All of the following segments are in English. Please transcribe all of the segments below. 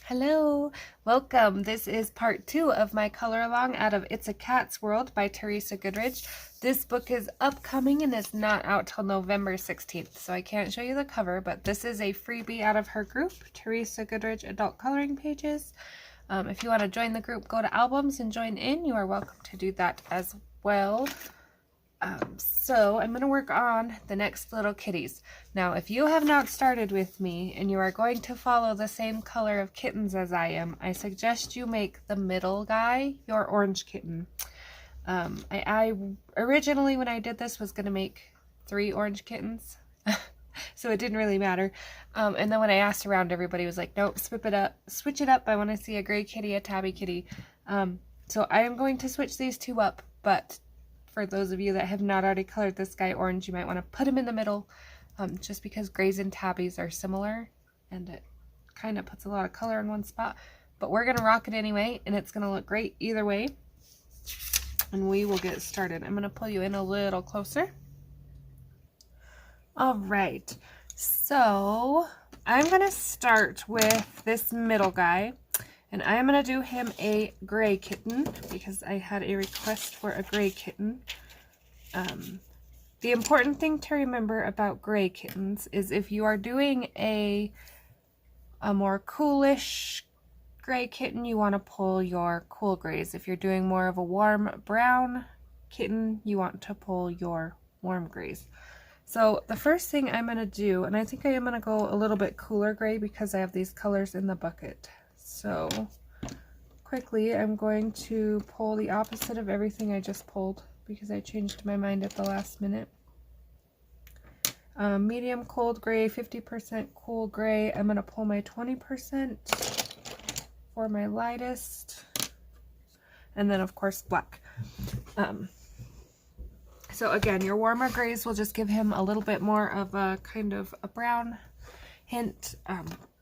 Hello, welcome. This is part 2 of my color along out of It's a Cat's World by Teresa Goodridge. This book is upcoming and is not out till November 16th, so I can't show you the cover, but this is a freebie out of her group, Teresa Goodridge Adult Coloring Pages. If you want to join the group, go to albums and join in. You are welcome to do that as well. So I'm going to work on the next little kitties. Now, if you have not started with me and you are going to follow the same color of kittens as I am, I suggest you make the middle guy your orange kitten. I originally, when I did this, was going to make 3 orange kittens, so it didn't really matter. And then when I asked around, everybody was like, nope, switch it up. I want to see a gray kitty, a tabby kitty. So I am going to switch these 2 up, but for those of you that have not already colored this guy orange, you might want to put him in the middle, just because grays and tabbies are similar and it kind of puts a lot of color in one spot. But we're going to rock it anyway, and it's going to look great either way. And we will get started. I'm going to pull you in a little closer. All right, so I'm going to start with this middle guy. And I'm going to do him a gray kitten because I had a request for a gray kitten. The important thing to remember about gray kittens is if you are doing a more coolish gray kitten, you want to pull your cool grays. If you're doing more of a warm brown kitten, you want to pull your warm grays. So the first thing I'm going to do, and I think I am going to go a little bit cooler gray because I have these colors in the bucket. So quickly, I'm going to pull the opposite of everything I just pulled because I changed my mind at the last minute. Medium cold gray, 50% cool gray. I'm going to pull my 20% for my lightest. And then, of course, black. So again, your warmer grays will just give him a little bit more of a kind of a brown hint.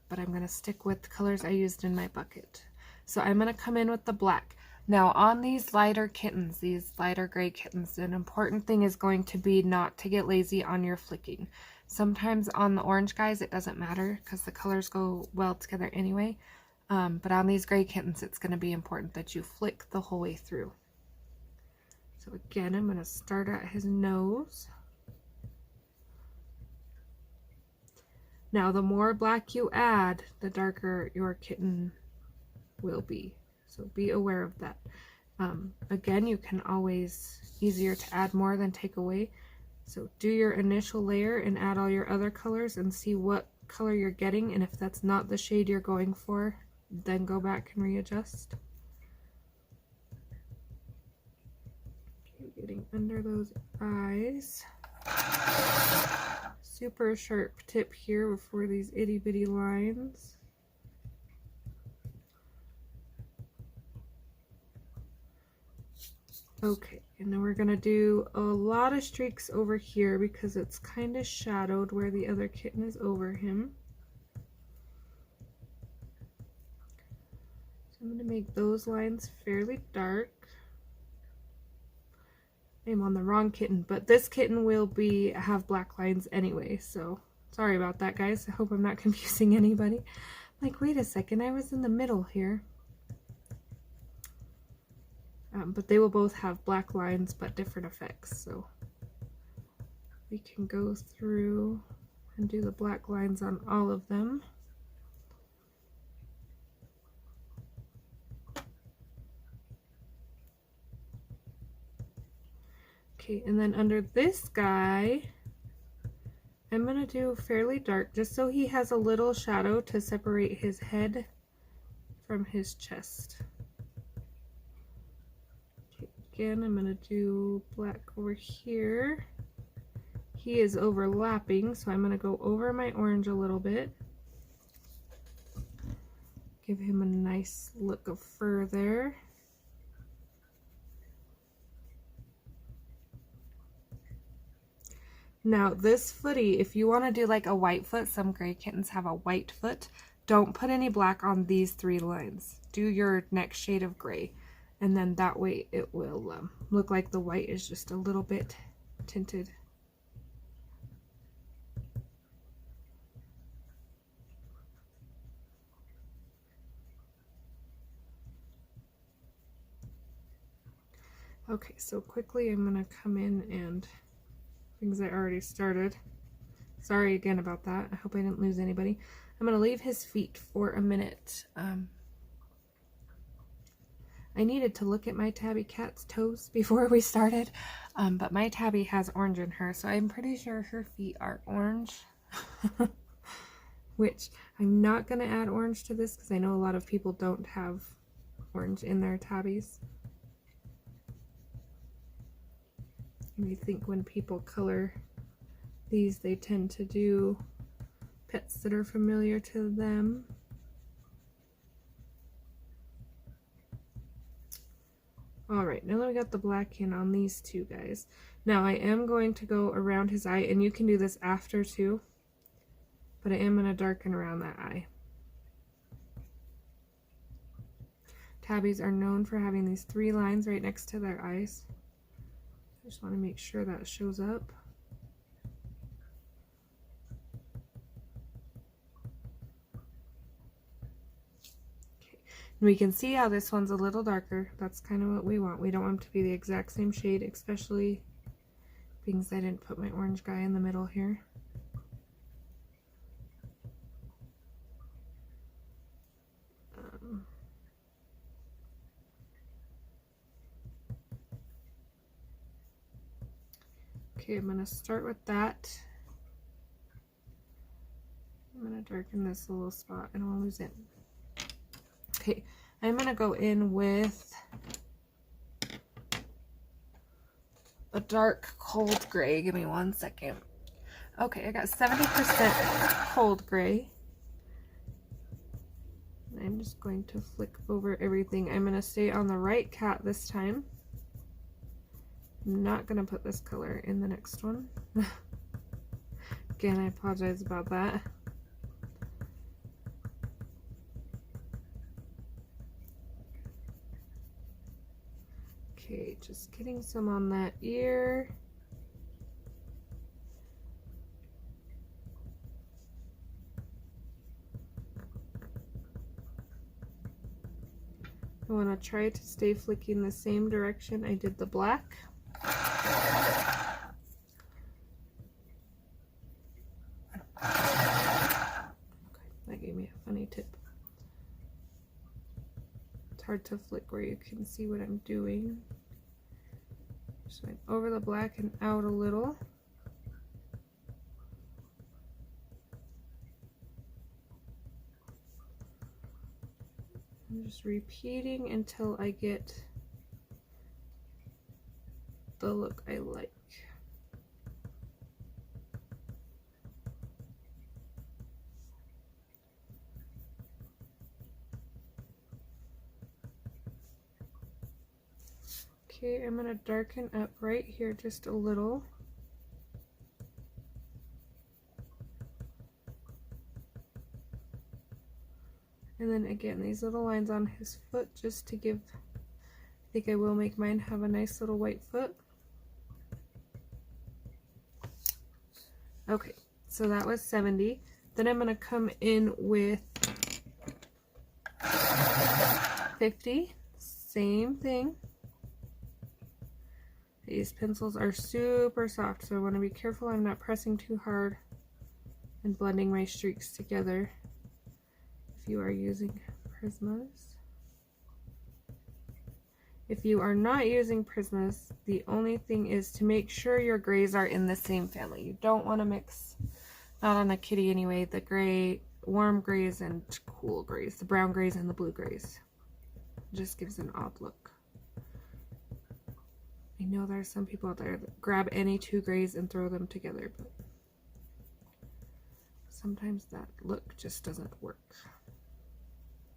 But I'm going to stick with the colors I used in my bucket. So I'm going to come in with the black. Now on these lighter kittens, these lighter gray kittens, an important thing is going to be not to get lazy on your flicking. Sometimes on the orange guys it doesn't matter because the colors go well together anyway. But on these gray kittens it's going to be important that you flick the whole way through. So again, I'm going to start at his nose. Now, the more black you add, the darker your kitten will be. So be aware of that. Again, you can always, easier to add more than take away. So do your initial layer and add all your other colors and see what color you're getting. And if that's not the shade you're going for, then go back and readjust. Okay, getting under those eyes. Super sharp tip here before these itty bitty lines. Okay, and then we're going to do a lot of streaks over here because it's kind of shadowed where the other kitten is over him. So I'm going to make those lines fairly dark. I'm on the wrong kitten, but this kitten will have black lines anyway, so sorry about that, guys. I hope I'm not confusing anybody. Like, wait a second, I was in the middle here. But they will both have black lines but different effects, so we can go through and do the black lines on all of them. Okay, and then under this guy, I'm going to do fairly dark just so he has a little shadow to separate his head from his chest. Okay, again, I'm going to do black over here. He is overlapping, so I'm going to go over my orange a little bit. Give him a nice look of fur there. Now this footy, if you want to do like a white foot, some gray kittens have a white foot, don't put any black on these 3 lines. Do your next shade of gray, and then that way it will look like the white is just a little bit tinted. Okay, so quickly I'm gonna come in and things I already started. Sorry again about that. I hope I didn't lose anybody. I'm gonna leave his feet for a minute. I needed to look at my tabby cat's toes before we started, but my tabby has orange in her, so I'm pretty sure her feet are orange. Which I'm not going to add orange to this because I know a lot of people don't have orange in their tabbies. And I think when people color these, they tend to do pets that are familiar to them. Alright, now that we got the black in on these two guys, now I am going to go around his eye, and you can do this after too, but I am going to darken around that eye. Tabbies are known for having these 3 lines right next to their eyes. I just want to make sure that shows up. Okay, and we can see how this one's a little darker. That's kind of what we want. We don't want them to be the exact same shade, especially being I didn't put my orange guy in the middle here. Okay, I'm going to start with that. I'm going to darken this little spot. I don't want to lose it. Okay, I'm going to go in with a dark cold gray. Give me 1 second. Okay, I got 70% cold gray. I'm just going to flick over everything. I'm going to stay on the right cat this time. I'm not going to put this color in the next one. Again, I apologize about that. Okay, just getting some on that ear. I want to try to stay flicking the same direction I did the black. That gave me a funny tip. It's hard to flick where you can see what I'm doing. Just went over the black and out a little. I'm just repeating until I get the look I like. Okay, I'm going to darken up right here just a little. And then again, these little lines on his foot just to give, I think I will make mine have a nice little white foot. Okay, so that was 70. Then I'm going to come in with 50. Same thing. These pencils are super soft, so I want to be careful I'm not pressing too hard and blending my streaks together if you are using Prismas. If you are not using Prismas, the only thing is to make sure your grays are in the same family. You don't want to mix, not on a kitty anyway, the gray, warm grays and cool grays, the brown grays and the blue grays. It just gives an odd look. I know there are some people out there that grab any 2 grays and throw them together, but sometimes that look just doesn't work.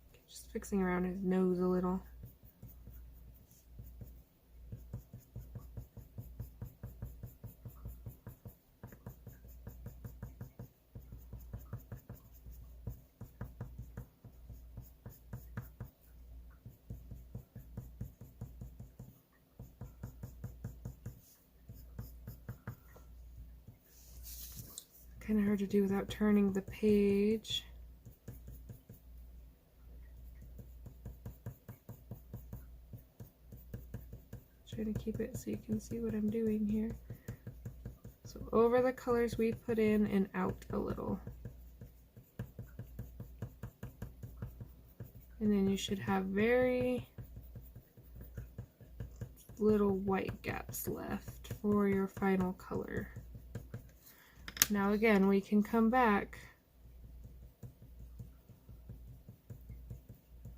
Okay, just fixing around his nose a little. Kind of hard to do without turning the page. Try to going to keep it so you can see what I'm doing here. So over the colors we put in and out a little. And then you should have very little white gaps left for your final color. Now again, we can come back.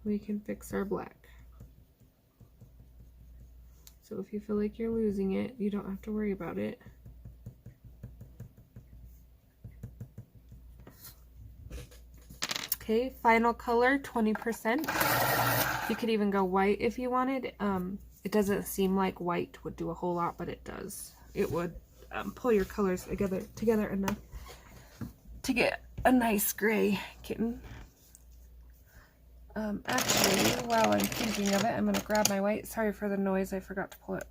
We can fix our black. So if you feel like you're losing it, you don't have to worry about it. Okay, final color, 20%. You could even go white if you wanted. It doesn't seem like white would do a whole lot, but it does. It would pull your colors together enough to get a nice gray kitten. Actually, while I'm thinking of it, I'm going to grab my white. Sorry for the noise, I forgot to pull it.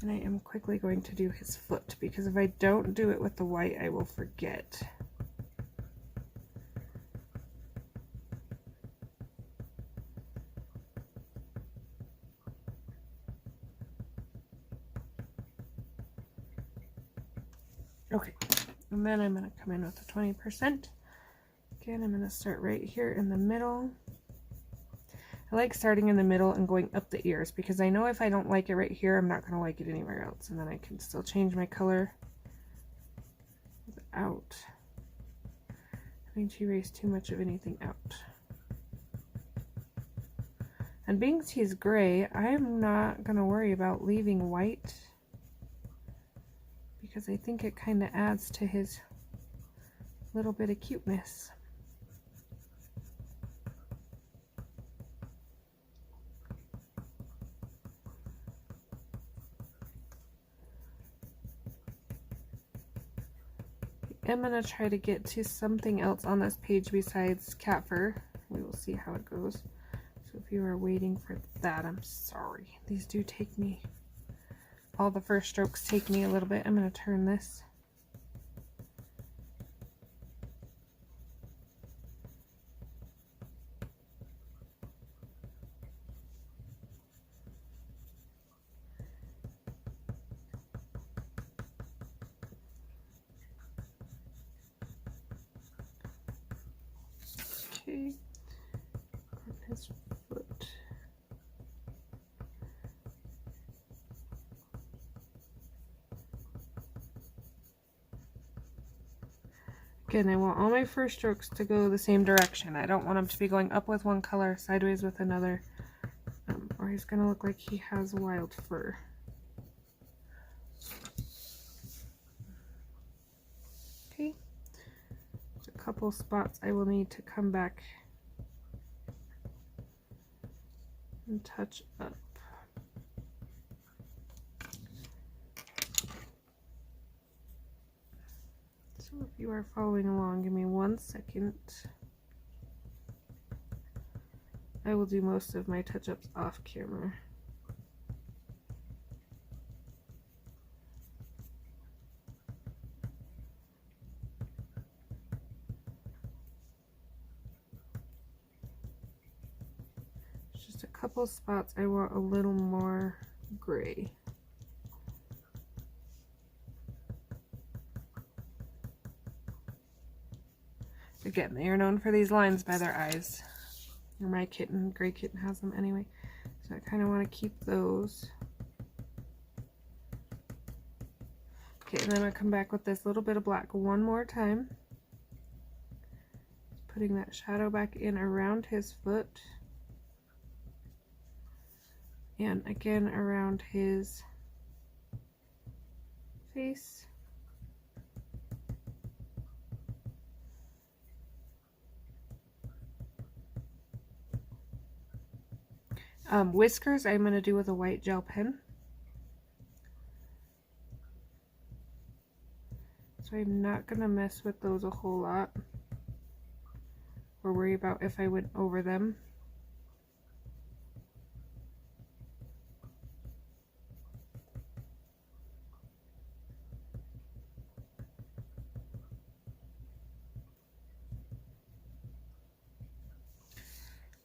And I am quickly going to do his foot, because if I don't do it with the white, I will forget. Okay, and then I'm going to come in with the 20%. Again, I'm going to start right here in the middle. I like starting in the middle and going up the ears, because I know if I don't like it right here, I'm not going to like it anywhere else. And then I can still change my color without having to erase too much of anything out. And being he's gray, I'm not going to worry about leaving white, because I think it kind of adds to his little bit of cuteness. I'm going to try to get to something else on this page besides cat fur. We will see how it goes. So if you are waiting for that, I'm sorry. These do take me, all the first strokes take me a little bit. I'm going to turn this. Okay, on his foot. Again, I want all my first strokes to go the same direction. I don't want him to be going up with one color, sideways with another, or he's going to look like he has wild fur. Okay, there's a couple spots I will need to come back and touch up. So if you are following along, give me 1 second. I will do most of my touch-ups off camera. Just a couple spots I want a little more gray. Again, they are known for these lines by their eyes. Or my kitten, gray kitten, has them anyway. So I kind of want to keep those. Okay, and then I'm going to come back with this little bit of black one more time. Putting that shadow back in around his foot. And again around his face. Whiskers I'm going to do with a white gel pen. So I'm not going to mess with those a whole lot or worry about if I went over them.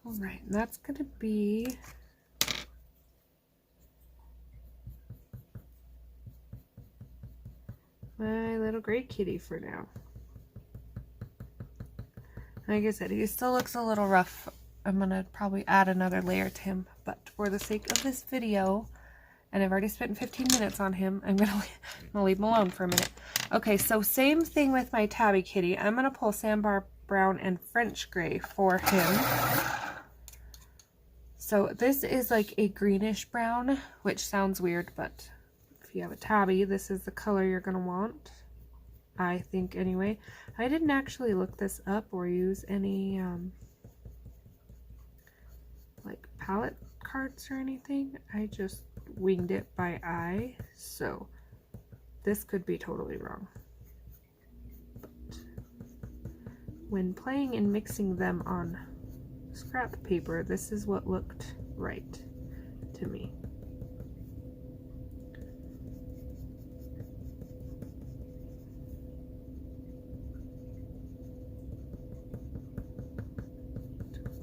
Alright, and that's going to be my little gray kitty for now. Like I said, he still looks a little rough. I'm going to probably add another layer to him, but for the sake of this video, and I've already spent 15 minutes on him, I'm going to leave him alone for a minute. Okay, so same thing with my tabby kitty. I'm going to pull Sandbar Brown and French Gray for him. So this is like a greenish brown, which sounds weird, but if you have a tabby, this is the color you're going to want. I think anyway. I didn't actually look this up or use any like palette cards or anything. I just winged it by eye, so this could be totally wrong. But when playing and mixing them on scrap paper, this is what looked right to me.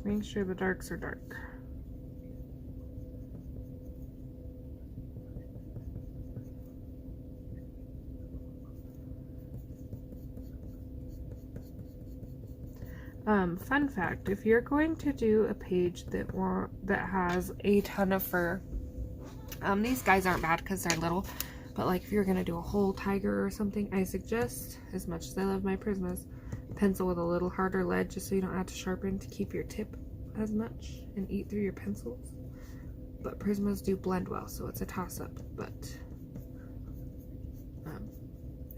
Make sure the darks are dark. Fun fact, if you're going to do a page that has a ton of fur, these guys aren't bad because they're little, but like if you're going to do a whole tiger or something, I suggest, as much as I love my Prismas, pencil with a little harder lead just so you don't have to sharpen to keep your tip as much and eat through your pencils. But Prismas do blend well, so it's a toss-up, but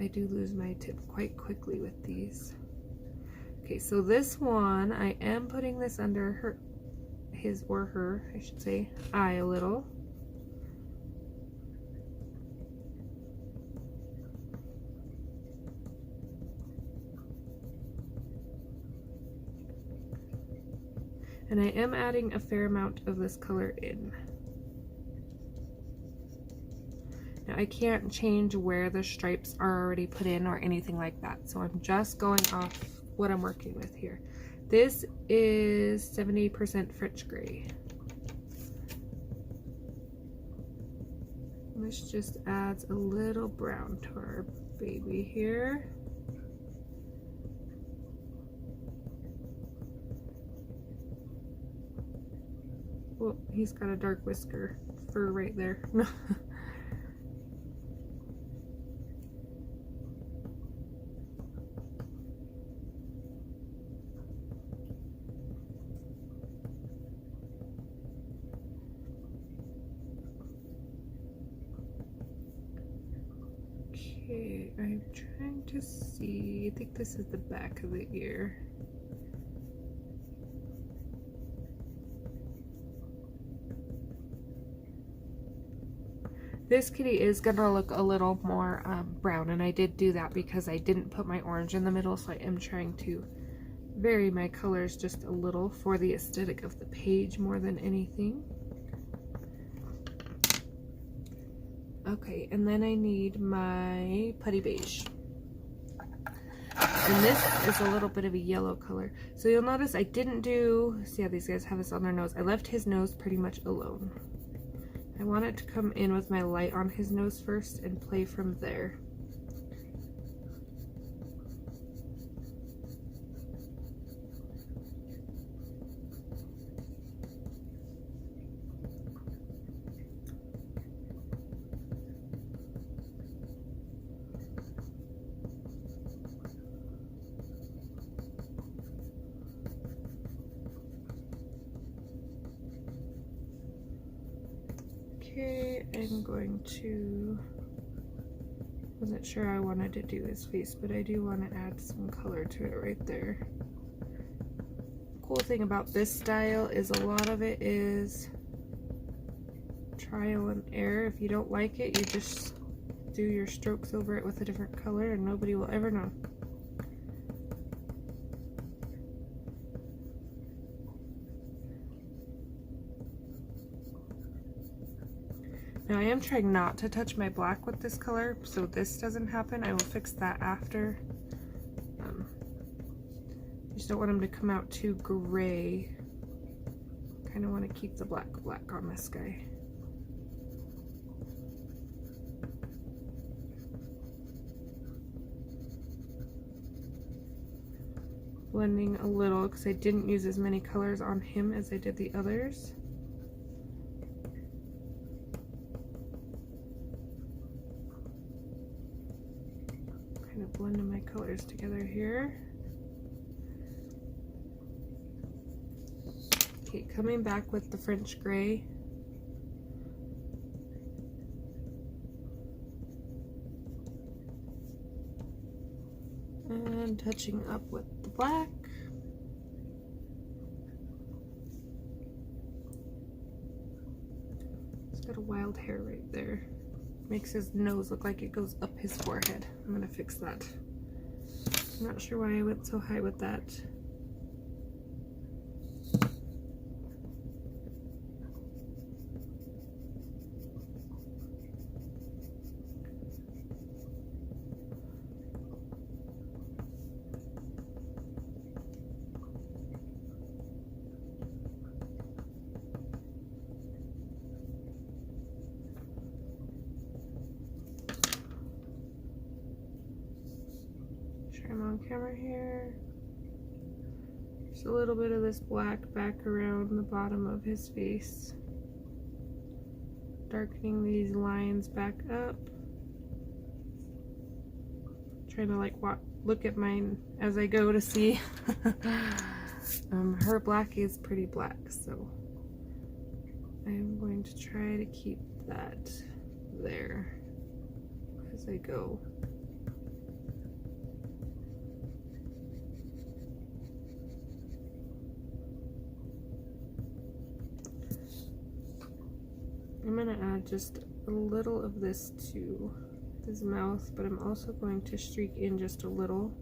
I do lose my tip quite quickly with these. Okay, so this one, I am putting this under his or her, I should say, eye a little. And I am adding a fair amount of this color in. Now I can't change where the stripes are already put in or anything like that, so I'm just going off what I'm working with here. This is 70% French Gray. This just adds a little brown to our baby here. Oh, he's got a dark whisker fur right there. Okay, I'm trying to see, I think this is the back of the ear. This kitty is gonna look a little more brown, and I did do that because I didn't put my orange in the middle, so I am trying to vary my colors just a little for the aesthetic of the page more than anything. Okay, and then I need my putty beige. And this is a little bit of a yellow color. So you'll notice I didn't do, see how these guys have this on their nose? I left his nose pretty much alone. I want it to come in with my light on his nose first and play from there. Okay, I'm going to, wasn't sure I wanted to do his face, but I do want to add some color to it right there. Cool thing about this style is a lot of it is trial and error. If you don't like it, you just do your strokes over it with a different color and nobody will ever know. Now I am trying not to touch my black with this color, so this doesn't happen. I will fix that after. I just don't want them to come out too gray. Kind of want to keep the black on this guy. blending a little because I didn't use as many colors on him as I did the others. Kind of blending my colors together here. Okay, coming back with the French gray. And touching up with the black. He's got a wild hair right there. Makes his nose look like it goes up his forehead. I'm gonna fix that. I'm not sure why I went so high with that. I'm on camera here. Just a little bit of this black back around the bottom of his face. Darkening these lines back up. Trying to like look at mine as I go to see. Her black is pretty black, so I'm going to try to keep that there as I go. I'm going to add just a little of this to his mouth, but I'm also going to streak in just a little.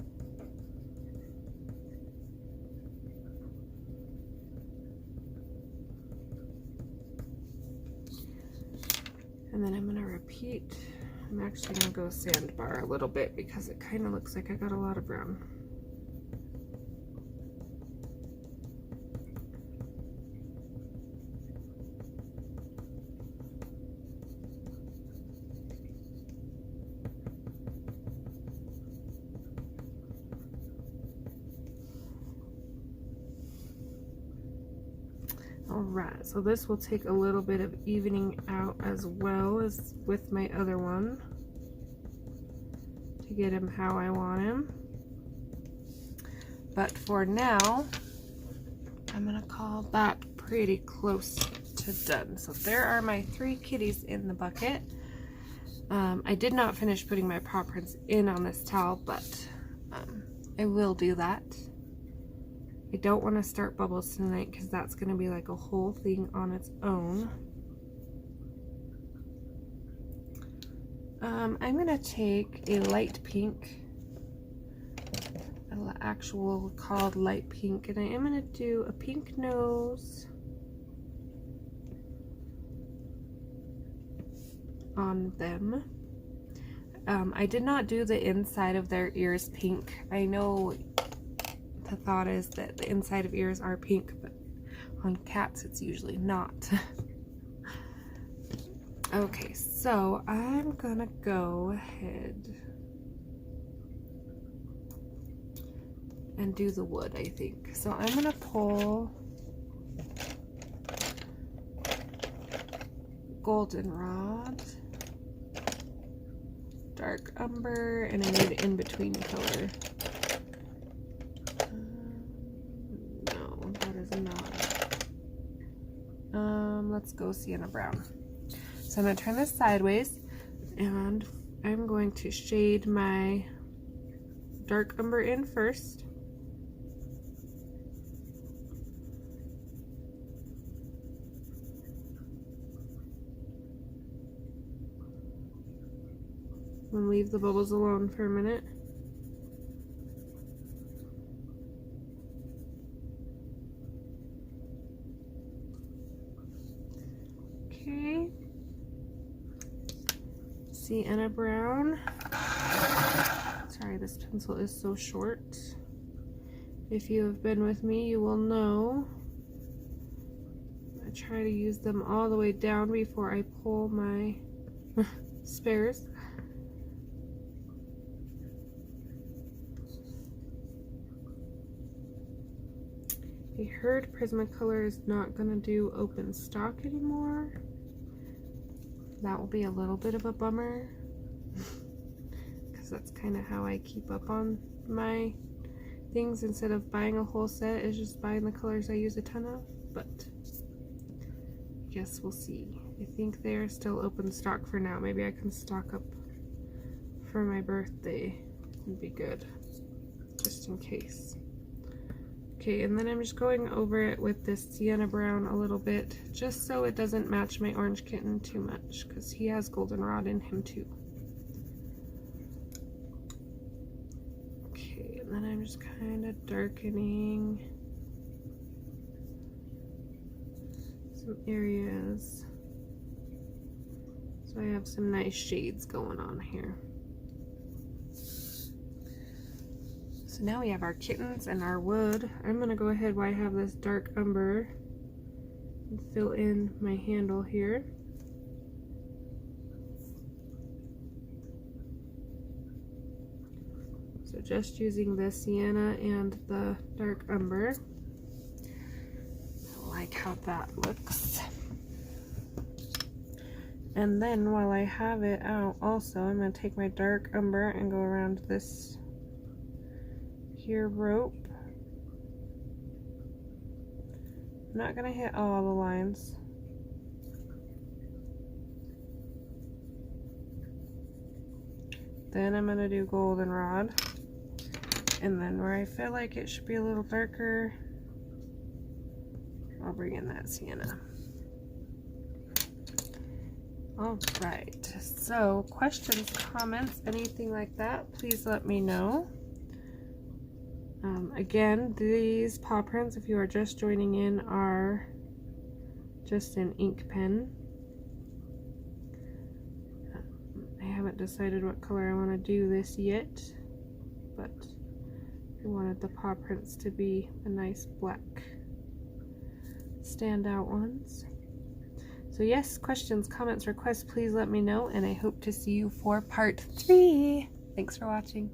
And then I'm going to repeat. I'm actually going to go sandbar a little bit because it kind of looks like I got a lot of brown. Alright, so this will take a little bit of evening out as well as with my other one to get him how I want him. But for now, I'm going to call that pretty close to done. So there are my 3 kitties in the bucket. I did not finish putting my paw prints in on this towel, but I will do that. I don't want to start bubbles tonight because that's going to be like a whole thing on its own. I'm going to take a light pink, an actual called light pink, and I am going to do a pink nose on them. I did not do the inside of their ears pink. I know the thought is that the inside of ears are pink, but on cats it's usually not. Okay, so I'm gonna go ahead and do the wood, I think. So I'm gonna pull goldenrod, dark umber, and I need an in-between color. Let's go sienna brown. So I'm going to turn this sideways and I'm going to shade my dark umber in first. And leave the bubbles alone for a minute. Okay, sienna brown. Sorry, this pencil is so short. If you have been with me, you will know I try to use them all the way down before I pull my spares. I heard Prismacolor is not going to do open stock anymore. That will be a little bit of a bummer, because that's kind of how I keep up on my things. Instead of buying a whole set, is just buying the colors I use a ton of, but I guess we'll see. I think they're still open stock for now. Maybe I can stock up for my birthday. Would be good, just in case. Okay, and then I'm just going over it with this sienna brown a little bit, just so it doesn't match my orange kitten too much, because he has goldenrod in him too. Okay, and then I'm just kind of darkening some areas, so I have some nice shades going on here. So now we have our kittens and our wood. I'm going to go ahead while I have this dark umber and fill in my handle here. So just using the sienna and the dark umber. I like how that looks. And then while I have it out also, I'm going to take my dark umber and go around this here rope. I'm not going to hit all the lines. Then I'm going to do goldenrod. And then where I feel like it should be a little darker, I'll bring in that sienna. Alright, so questions, comments, anything like that, please let me know. Again, these paw prints, if you are just joining in, are just an ink pen. I haven't decided what color I want to do this yet, but I wanted the paw prints to be a nice black standout ones. So yes, questions, comments, requests, please let me know, and I hope to see you for part 3. Thanks for watching.